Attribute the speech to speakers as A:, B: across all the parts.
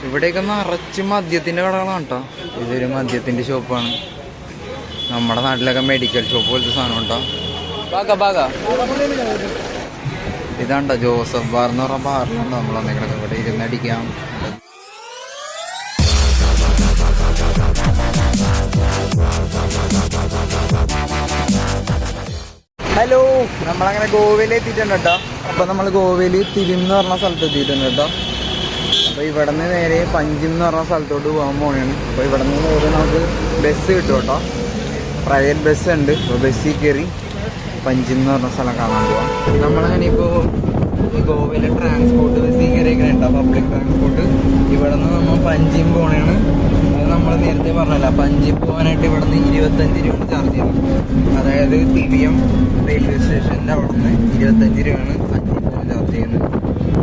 A: ഇവിടെയൊക്കെ നിറച്ച് മദ്യത്തിൻ്റെ കടകളാണ് കേട്ടോ. ഇതൊരു മദ്യത്തിൻ്റെ ഷോപ്പാണ്. നമ്മുടെ നാട്ടിലൊക്കെ മെഡിക്കൽ ഷോപ്പ് പോലത്തെ സാധനം ഉണ്ടോ. ബാഗ ഇതാണ്ടോ ജോസഫ് ബാർ എന്ന് പറഞ്ഞ ബാറിലുണ്ടോ നമ്മൾ വന്നേക്കണത്. ഇവിടെ ഇരുന്നടിക്കാം. ഹലോ, നമ്മളങ്ങനെ ഗോവയിൽ എത്തിയിട്ടുണ്ട് കേട്ടോ. അപ്പോൾ നമ്മൾ ഗോവയിൽ തിരുന്ന് പറഞ്ഞ സ്ഥലത്ത് എത്തിയിട്ടുണ്ട് കേട്ടോ. അപ്പോൾ ഇവിടെ നിന്ന് നേരെ പഞ്ചിം എന്ന് പറഞ്ഞ സ്ഥലത്തോട്ട് പോകാൻ പോവുകയാണ്. അപ്പോൾ ഇവിടെ നിന്ന് നേരെ നമുക്ക് ബസ് കിട്ടും കേട്ടോ. പ്രൈവറ്റ് ബസ് ഉണ്ട്. അപ്പോൾ ബസ്സിൽ കയറി പഞ്ചിം എന്ന് പറഞ്ഞ സ്ഥലം കാണാൻ പോവാം. നമ്മളങ്ങനെ ഇപ്പോൾ ഈ ഗോവയിലെ ട്രാൻസ്പോർട്ട് ബസ്സിൽ കയറിയൊക്കെ പബ്ലിക് ട്രാൻസ്പോർട്ട്. ഇവിടെ നിന്ന് നമ്മൾ പഞ്ചിം പോകണതാണ്. അത് നമ്മൾ നേരത്തെ പറഞ്ഞല്ല, പഞ്ചിം പോകാനായിട്ട് ഇവിടെ നിന്ന് 25 രൂപ ചാർജ് ചെയ്യുന്നത്. അതായത് തിരിയം റെയിൽവേ സ്റ്റേഷൻ്റെ അവിടെ നിന്ന് 25 രൂപയാണ് പഞ്ചിം പോകാൻ ചാർജ് ചെയ്യുന്നത്.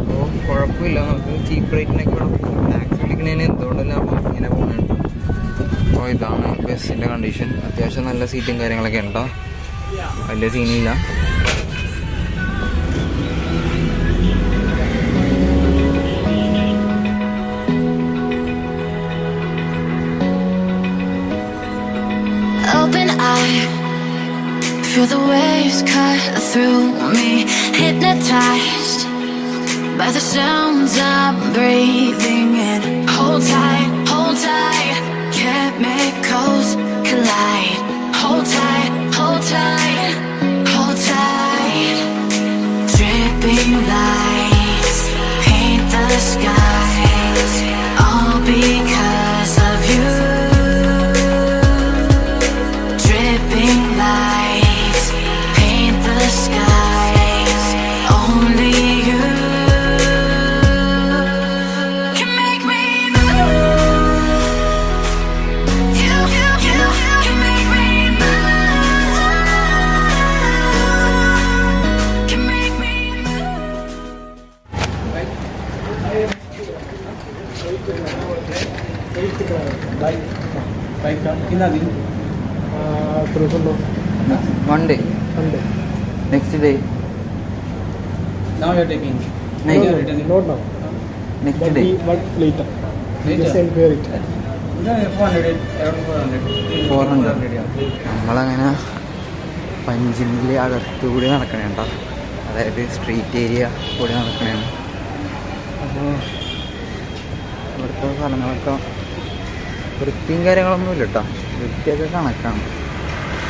A: അപ്പോൾ കുഴപ്പമില്ല, നമുക്ക് ചീപ്പ് റേറ്റിനൊക്കെ ഇവിടെ ടാക്സ് പിടിക്കുന്നതിന് എന്തുകൊണ്ടല്ല അപ്പോൾ ഇങ്ങനെ പോകുന്നുണ്ട്. അപ്പോൾ ഇതാണ് ബസ്സിൻ്റെ കണ്ടീഷൻ. അത്യാവശ്യം നല്ല സീറ്റും കാര്യങ്ങളൊക്കെ ഉണ്ടോ, വലിയ സീനില്ല.
B: Open eye, feel the waves cut through me, hypnotized by the sounds I'm breathing in. Hold tight, chemicals collide. Hold tight, hold tight, hold tight. Dripping lights paint the skies, all because of you. Dripping lights paint the skies, only you can make me move. You can make me move. Can make me move.
A: One day. Next day.
C: Now you're taking.
A: No,
C: You're returning.
D: Not now.
A: Next
D: But
A: day.
D: but later.
C: Later.
D: Just enquire it.
C: No, 400. Around 400.
A: 400.
C: Yeah.
A: നമ്മളങ്ങനെ പഞ്ചിമിലെ അകത്തുകൂടി നടക്കണേ കേട്ടോ. അതായത് street area കൂടി നടക്കണേണ്. അപ്പോൾ ഇവിടുത്തെ സ്ഥലങ്ങളൊക്കെ വൃത്തിയും കാര്യങ്ങളൊന്നുമില്ല കേട്ടോ. വൃത്തിയൊക്കെ കണക്കാണ്.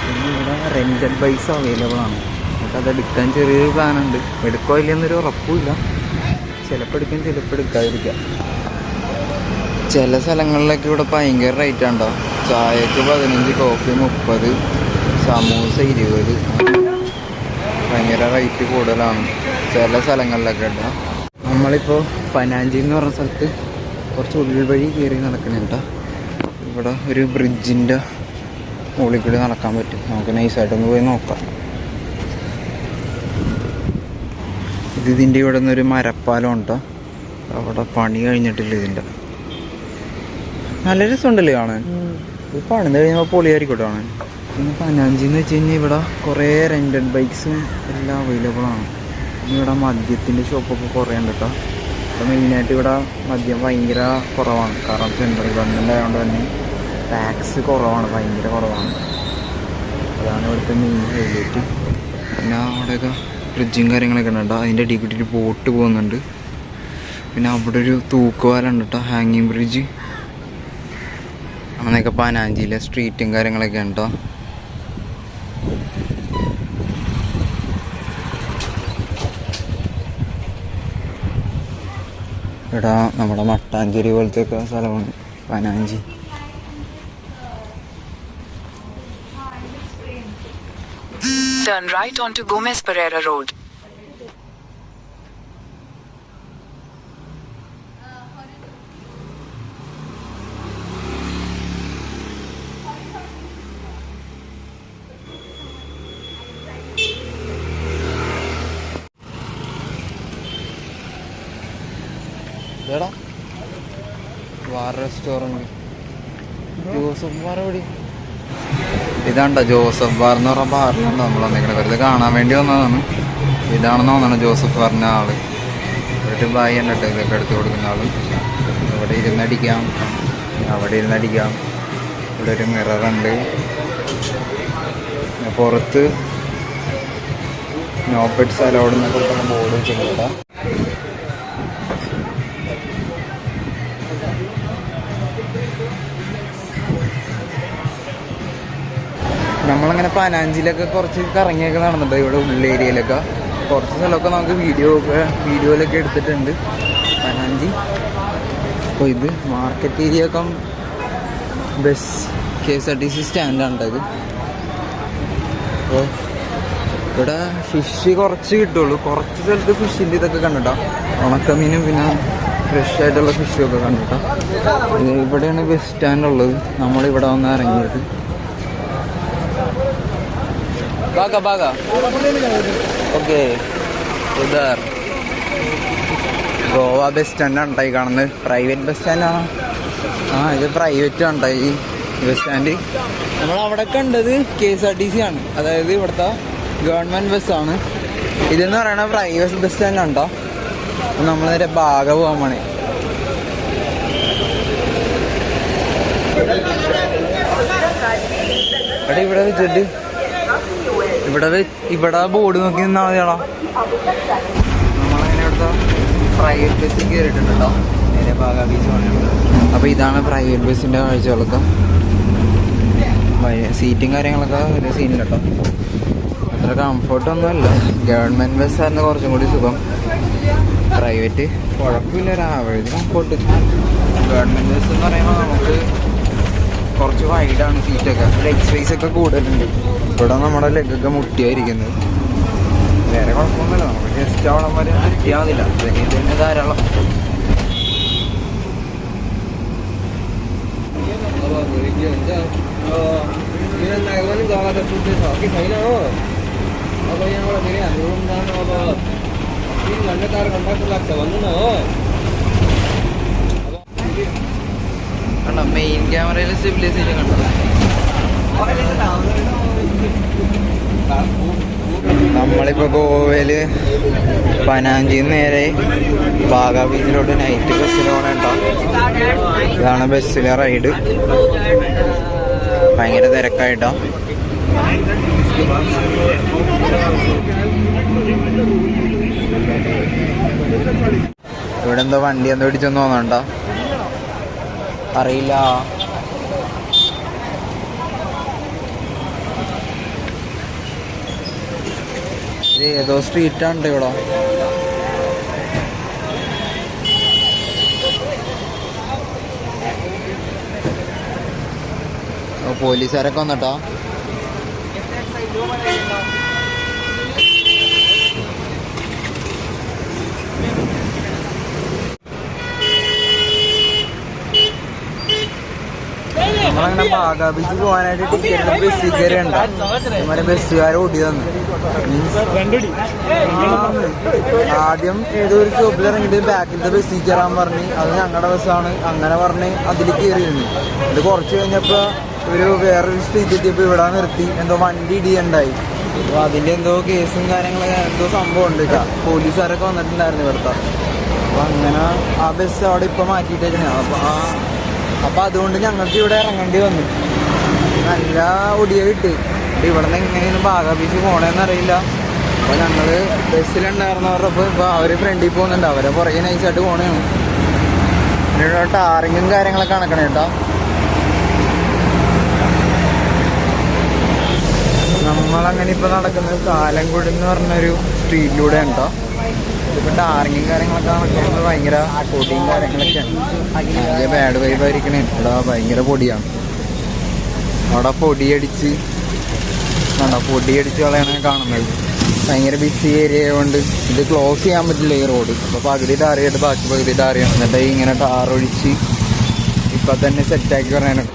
A: പിന്നെ ഇവിടെ റെൻറ്റഡ് ബൈക്സ് അവൈലബിൾ ആണ്. നമുക്കത് എടുക്കാൻ ചെറിയൊരു പ്ലാനുണ്ട്. എടുക്കോ ഇല്ലെന്നൊരു ഉറപ്പുമില്ല. ചിലപ്പോൾ എടുക്കും, ചിലപ്പോൾ എടുക്കാതിരിക്കാം. ചില സ്ഥലങ്ങളിലൊക്കെ ഇവിടെ ഭയങ്കര റേറ്റ് ഉണ്ടോ. ചായക്ക് 15, കോഫി 30, സമൂസ 20. ഭയങ്കര റേറ്റ് കൂടുതലാണ് ചില സ്ഥലങ്ങളിലൊക്കെ കേട്ടോ. നമ്മളിപ്പോൾ പനാജി എന്ന് പറഞ്ഞ സ്ഥലത്ത് കുറച്ച് ഉള്ളിൽ വഴി കയറി നടക്കണേട്ടോ. ഇവിടെ ഒരു ബ്രിഡ്ജിൻ്റെ മുകളിൽ കൂടി നടക്കാൻ പറ്റും. നമുക്ക് നൈസായിട്ടൊന്ന് പോയി നോക്കാം. ഇതിൻ്റെ ഇവിടെ നിന്നൊരു മരപ്പാലം ഉണ്ടോ. അവിടെ പണി കഴിഞ്ഞിട്ടില്ല ഇതിൻ്റെ. നല്ല രസമുണ്ടല്ലേ കാണാൻ. ഇത് പണിത് കഴിയുമ്പോൾ പൊളിയായിരിക്കട്ടെ കാണാൻ. പിന്നെ പനാജിന്ന് വെച്ച് കഴിഞ്ഞാൽ ഇവിടെ കുറേ റെൻറ്റഡ് ബൈക്സും എല്ലാം അവൈലബിൾ ആണ്. പിന്നെ ഇവിടെ മദ്യത്തിൻ്റെ ഷോപ്പൊക്കെ കുറേ ഉണ്ട് കേട്ടോ. അപ്പോൾ മെയിനായിട്ട് ഇവിടെ മദ്യം ഭയങ്കര കുറവാണ്. കാരണം സെൻട്രൽ ഗവൺമെൻറ് ആയതുകൊണ്ട് തന്നെ ടാക്സ് കുറവാണ്, ഭയങ്കര കുറവാണ്. അതാണ് ഇവിടുത്തെ മെയിൻ ഹൈലൈറ്റ്. പിന്നെ അവിടെയൊക്കെ ഫ്രിഡ്ജും കാര്യങ്ങളൊക്കെ ഉണ്ട്. അതിൻ്റെ അടിയിൽ കൂടി ഒരു ബോട്ട് പോകുന്നുണ്ട്. പിന്നെ അവിടെ ഒരു തൂക്കുപാലമുണ്ട് കേട്ടോ, ഹാങ്ങിങ് ബ്രിഡ്ജ്. അങ്ങനെയൊക്കെ പനാജിയിലെ സ്ട്രീറ്റും കാര്യങ്ങളൊക്കെ ഉണ്ടോ. ഇവിടെ നമ്മുടെ മട്ടാഞ്ചേരി പോലത്തെ ഒക്കെ സ്ഥലമാണ് Panaji.
E: Turn right onto Gomez Pereira Road.
A: എടാ ബാർ റെസ്റ്റോറൻറ്റ് ജോസഫ് ബാർ എവിടെ? ഇതാണ്ടോ ജോസഫ് ബാർ എന്ന് പറഞ്ഞ ബാറിലാണ് നമ്മൾ വന്നേക്കണത്. വെറുതെ കാണാൻ വേണ്ടി വന്നതാണ്. ഇതാണെന്ന് തോന്നണം ജോസഫ് പറഞ്ഞ ആള്. ഒരു ബായി ഉണ്ട് കേട്ടോ ഇതൊക്കെ എടുത്ത് കൊടുക്കുന്ന ആള്. ഇവിടെ ഇരുന്നടിക്കാം, അവിടെ ഇരുന്നടിക്കാം. ഇവിടെ ഒരു മിററുണ്ട്. പുറത്ത് നോ പെറ്റ്സ് അലൗഡ് എന്നൊക്കെ പറഞ്ഞ ബോർഡ് വെച്ചിട്ടുണ്ട്. നമ്മളങ്ങനെ പനാഞ്ചിലൊക്കെ കുറച്ച് കറങ്ങിയൊക്കെ നടന്നിട്ടുണ്ട്. ഇവിടെ ഉള്ളേരിയയിലൊക്കെ കുറച്ച് സ്ഥലമൊക്കെ നമുക്ക് വീഡിയോയിലൊക്കെ എടുത്തിട്ടുണ്ട് പനാഞ്ചി. അപ്പോൾ ഇത് മാർക്കറ്റ് ഏരിയ ഒക്കെ ബസ് KSRTC സ്റ്റാൻഡാണ് ഇത്. അപ്പോൾ ഇവിടെ ഫിഷ് കുറച്ച് കിട്ടുള്ളൂ. കുറച്ച് സ്ഥലത്ത് ഫിഷിൻ്റെ ഇതൊക്കെ കണ്ടിട്ടോ, ഉണക്കമീനും പിന്നെ ഫ്രഷ് ആയിട്ടുള്ള ഫിഷും ഒക്കെ കണ്ടിട്ടോ. ഇവിടെയാണ് ബസ് സ്റ്റാൻഡ് ഉള്ളത്. നമ്മളിവിടെ വന്ന് ഇറങ്ങിയത്. Baga. Okay. ഉദാർ ഗോവ ബസ് സ്റ്റാൻഡാണ് ഉണ്ടായി കാണുന്നത്. പ്രൈവറ്റ് ബസ് സ്റ്റാൻഡാണോ? ഇത് പ്രൈവറ്റ് ആണ് ഈ ബസ് സ്റ്റാൻഡ്. നമ്മളവിടെ കണ്ടത് KSRTC ആണ്, അതായത് ഇവിടുത്തെ ഗവൺമെൻറ് ബസ്സാണ്. ഇതെന്ന് പറയുന്നത് പ്രൈവറ്റ് ബസ് സ്റ്റാൻഡാണ് കേട്ടോ. നമ്മൾ നേരെ ബാഗ പോകാൻ പോണേ. ഇവിടെ വെച്ചിട്ട് ഇവിടെ ബോർഡ് നോക്കി നിന്നാൽ മതിയാണോ. നമ്മളങ്ങനെ ഇവിടുത്തെ പ്രൈവറ്റ് ബസ്സിൽ കയറിയിട്ടുണ്ട് കേട്ടോ, നേരെ ബാഗ ബീച്ച് പോകണം. അപ്പോൾ ഇതാണ് പ്രൈവറ്റ് ബസ്സിൻ്റെ കാഴ്ചകളൊക്കെ. സീറ്റും കാര്യങ്ങളൊക്കെ വലിയ സീനില്ല കേട്ടോ, അത്ര കംഫർട്ടൊന്നുമല്ല. ഗവൺമെൻറ് ബസ്സായിരുന്നു കുറച്ചും കൂടി സുഖം. പ്രൈവറ്റ് കുഴപ്പമില്ല, ഒരു ആവറേജ് കംഫർട്ട്. ഗവൺമെൻറ് ബസ് എന്ന് പറയുമ്പോൾ നമുക്ക് കുറച്ച് വൈഡാണ് സീറ്റൊക്കെ, ലെഗ് സ്പേസ് ഒക്കെ കൂടുതലുണ്ട്. ഇവിടെ നമ്മുടെ ലെഗൊക്കെ മുട്ടിയായിരിക്കുന്നത്. വേറെ കുഴപ്പമൊന്നുമില്ല, നമുക്ക് ജസ്റ്റ് അവിടെ വരെ കിട്ടിയാൽ മതില്ല, അല്ലെങ്കിൽ തന്നെ ധാരാളം. കണ്ടോ മെയിൻ ക്യാമറയിൽ സ്റ്റെബിലൈസേഷൻ കണ്ടോ. നമ്മളിപ്പോൾ ഗോവയിൽ പനാഞ്ചിന്ന് നേരെ ബാഗ ബീച്ചിലോട്ട് നൈറ്റ് ബസ്സിൽ പോകണേട്ടോ. ഇതാണ് ബസ്സിലെ റൈഡ്. ഭയങ്കര തിരക്കായിട്ടോ. ഇവിടെ എന്തോ വണ്ടി എന്തോ ഇടിച്ചൊന്നും തോന്നണ്ടോ, അറിയില്ല. ഇത് ഏതോ സ്ട്രീറ്റാണ് ഇവിടെ. പോലീസുകാരൊക്കെ വന്നിട്ടോ. നമ്മളങ്ങനെ ബാഗ ബീച്ച് പോകാനായിട്ട് ടിക്കറ്റ് ബസ്സിൽ കയറിയുണ്ട്. നമ്മുടെ ബസ്സുകാരെ ഓടി തന്നു. ആദ്യം ഏതൊരു സ്റ്റോപ്പിൽ ഇറങ്ങിയിട്ട് ബാക്കിലത്തെ ബസ്സിൽ കയറാൻ പറഞ്ഞ്, അത് ഞങ്ങളുടെ ബസ്സാണ് അങ്ങനെ പറഞ്ഞ് അതിൽ കയറിയിരുന്നു. ഇത് കുറച്ച് കഴിഞ്ഞപ്പോൾ വേറൊരു സ്ട്രീറ്റ് എത്തിയപ്പോൾ ഇവിടെ നിർത്തി എന്തോ വണ്ടി ഇടിയുണ്ടായി. അപ്പോൾ അതിൻ്റെ എന്തോ കേസും കാര്യങ്ങളൊക്കെ എന്തോ സംഭവം ഉണ്ട്. പോലീസുകാരൊക്കെ വന്നിട്ടുണ്ടായിരുന്നു ഇവിടുത്തെ. അപ്പോൾ അങ്ങനെ ആ ബസ് അവിടെ ഇപ്പോൾ മാറ്റിയിട്ടേക്കാണ്. അപ്പോൾ അതുകൊണ്ട് ഞങ്ങൾക്ക് ഇവിടെ ഇറങ്ങേണ്ടി വന്നു. നല്ല ഒടിയ കിട്ടി. ഇവിടെ നിന്ന് എങ്ങനെയാണ് ബാഗ ബീച്ച് പോകണമെന്നറിയില്ല. അപ്പോൾ ഞങ്ങൾ ബസ്സിലുണ്ടായിരുന്നവരുടെ ഇപ്പോൾ അവർ ഫ്രണ്ടിൽ പോകുന്നുണ്ട്, അവരെ പുറകെ നൈസായിട്ട് പോകണതാണ്. ഇവിടെ ടാറിങ്ങും കാര്യങ്ങളൊക്കെ നടക്കണേ കേട്ടോ. നമ്മളങ്ങനെ ഇപ്പോൾ നടക്കുന്നത് കാലംകുടി എന്ന് പറഞ്ഞൊരു സ്ട്രീറ്റിലൂടെ ഉണ്ടോ. ഇതിപ്പോൾ ടാറിങ്ങും കാര്യങ്ങളൊക്കെ നടക്കുന്നത് ഭയങ്കര പൊടിയും കാര്യങ്ങളൊക്കെയാണ്. ഭയങ്കര ബാഡ് വൈബായിരിക്കണേ. ഇവിടെ ഭയങ്കര പൊടിയാണ്. അവിടെ പൊടിയടിച്ച് കളയാണ് കാണുന്നത്. ഭയങ്കര ബിസി ഏരിയ ആയതുകൊണ്ട് ഇത് ക്ലോസ് ചെയ്യാൻ പറ്റില്ല ഈ റോഡ്. അപ്പോൾ പകുതി ടാറിയായിട്ട് ബാക്കി പകുതി ടാറിയാണ്. എന്നിട്ട് ഇങ്ങനെ ടാറൊഴിച്ച് ഇപ്പം തന്നെ സെറ്റാക്കി പറയാനാണ്.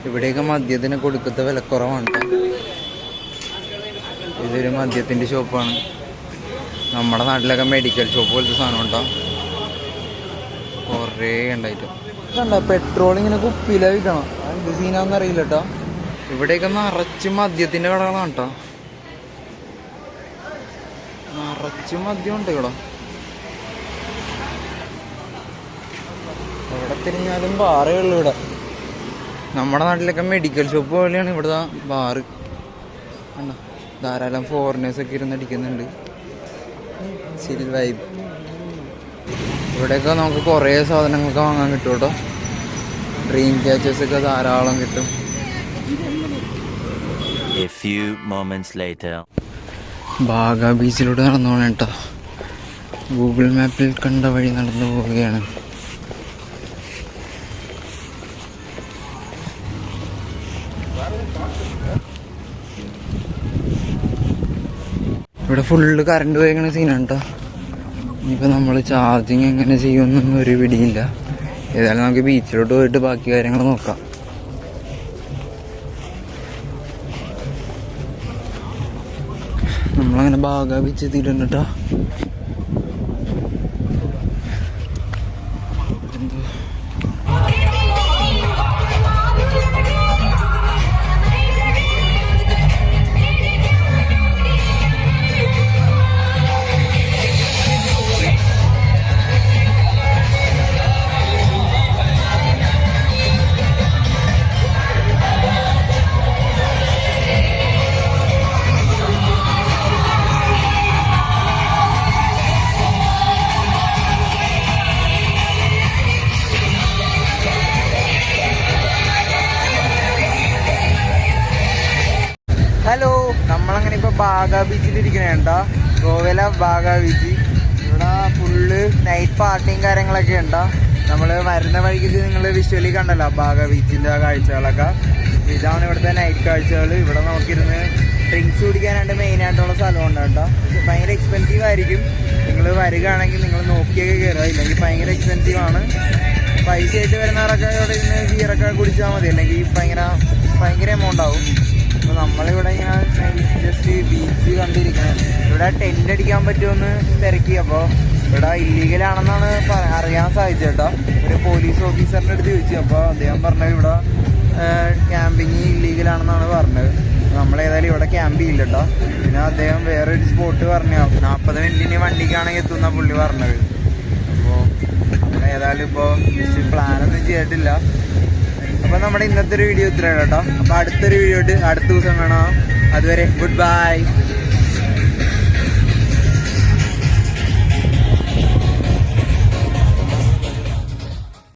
A: ഇവിടെയൊക്കെ മദ്യത്തിന് കൊടുക്കത്തെ വിലക്കുറവാണ്. ഇതൊരു മദ്യത്തിൻ്റെ ഷോപ്പാണ്. നമ്മുടെ നാട്ടിലൊക്കെ മെഡിക്കൽ ഷോപ്പ് പോലത്തെ സാധനം ഉണ്ടാവും. കുറേ ഉണ്ടായിട്ട് കണ്ടോ പെട്രോൾ ഇങ്ങനെ കുപ്പിയിലാണ് വിൽക്കണം. എന്ത് സീനാന്ന് അറിയില്ല കേട്ടോ. ഇവിടെയൊക്കെ നിറച്ച് മദ്യത്തിൻ്റെ കടകളാണ് കേട്ടോ. നിറച്ചും മദ്യമുണ്ട് ഇവിടെ. എവിടെ തിരിഞ്ഞാലും ബാറേ ഉള്ളു ഇവിടെ. നമ്മുടെ നാട്ടിലൊക്കെ മെഡിക്കൽ ഷോപ്പ് പോലെയാണ് ഇവിടുത്തെ ബാറ്. കണ്ടോ, ധാരാളം ഫോറിനേഴ്സൊക്കെ ഇരുന്ന് അടിക്കുന്നുണ്ട്. ചിൽ വൈബ്. ഇവിടെയൊക്കെ നമുക്ക് കുറേ സാധനങ്ങളൊക്കെ വാങ്ങാൻ കിട്ടും കേട്ടോ. ഡ്രീം ക്യാച്ചേഴ്സൊക്കെ ധാരാളം കിട്ടും.
D: A few moments later.
A: Baga ബീച്ചിലൂടെ നടന്നു പോകണം കേട്ടോ. ഗൂഗിൾ മാപ്പിൽ കണ്ട വഴി നടന്നു പോവുകയാണ്. ഇവിടെ ഫുള്ള് കറണ്ട് പോയിരിക്കണ സീനാണ് കേട്ടോ. ഇനിയിപ്പോൾ നമ്മൾ ചാർജിങ് എങ്ങനെ ചെയ്യുമെന്നൊന്നും ഒരു പിടിയില്ല. ഏതായാലും നമുക്ക് ബീച്ചിലോട്ട് പോയിട്ട് ബാക്കി കാര്യങ്ങൾ നോക്കാം. നമ്മളങ്ങനെ ബാഗ ബീച്ച് എത്തിയിട്ടുണ്ട് കേട്ടോ. ഹലോ, നമ്മളങ്ങനെ ഇപ്പോൾ ബാഗ ബീച്ചിലിരിക്കണേ കേട്ടോ. ഗോവയിലെ ബാഗ ബീച്ച്. ഇവിടെ ഫുള്ള് നൈറ്റ് പാർട്ടിയും കാര്യങ്ങളൊക്കെ ഉണ്ടോ. നമ്മൾ വരുന്ന വഴിക്ക് നിങ്ങൾ വിഷ്വലി കണ്ടല്ലോ ബാഗ ബീച്ചിൻ്റെ കാഴ്ചകളൊക്കെ. ഇതാണ് ഇവിടുത്തെ നൈറ്റ് കാഴ്ചകൾ. ഇവിടെ നോക്കിയിരുന്ന് ഡ്രിങ്ക്സ് കുടിക്കാനായിട്ട് മെയിനായിട്ടുള്ള സ്ഥലമുണ്ട് കേട്ടോ. ഭയങ്കര എക്സ്പെൻസീവ് ആയിരിക്കും. നിങ്ങൾ വരികയാണെങ്കിൽ നിങ്ങൾ നോക്കിയൊക്കെ കയറുക, ഇല്ലെങ്കിൽ ഭയങ്കര എക്സ്പെൻസീവാണ്. പൈസ ആയിട്ട് വരുന്നവരൊക്കെ ഇവിടെ ഇരുന്ന് ബിയറൊക്കെ കുടിച്ചാൽ മതി, അല്ലെങ്കിൽ ഭയങ്കര എമൗണ്ട് ആവും. അപ്പോൾ നമ്മളിവിടെ ഇങ്ങനെ ജസ്റ്റ് ബീച്ച് കണ്ടിരിക്കണം. ഇവിടെ ടെൻ്റ് അടിക്കാൻ പറ്റുമെന്ന് തിരക്കി. അപ്പോൾ ഇവിടെ ഇല്ലീഗലാണെന്നാണ് അറിയാൻ സാധിച്ചത് കേട്ടോ. ഒരു പോലീസ് ഓഫീസറിൻ്റെ അടുത്ത് ചോദിച്ചു. അപ്പോൾ അദ്ദേഹം പറഞ്ഞത് ഇവിടെ ക്യാമ്പിങ് ഇല്ലീഗലാണെന്നാണ് പറഞ്ഞത്. നമ്മളേതായാലും ഇവിടെ ക്യാമ്പ് ചെയ്യില്ല കേട്ടോ. പിന്നെ അദ്ദേഹം വേറൊരു സ്പോട്ട് പറഞ്ഞു 40 മിനിറ്റിന് വണ്ടിക്കാണെങ്കിൽ എത്തുന്ന പുള്ളി പറഞ്ഞത്. അപ്പോൾ ഏതായാലും ഇപ്പോൾ ജസ്റ്റ് പ്ലാനൊന്നും ചെയ്തിട്ടില്ല. അപ്പോൾ നമ്മുടെ ഇന്നത്തെ ഒരു വീഡിയോ ഇത്രയാണ് കേട്ടോ. അപ്പോൾ അടുത്തൊരു വീഡിയോ അടുത്ത ദിവസം വേണം. അതുവരെ ഗുഡ് ബൈ.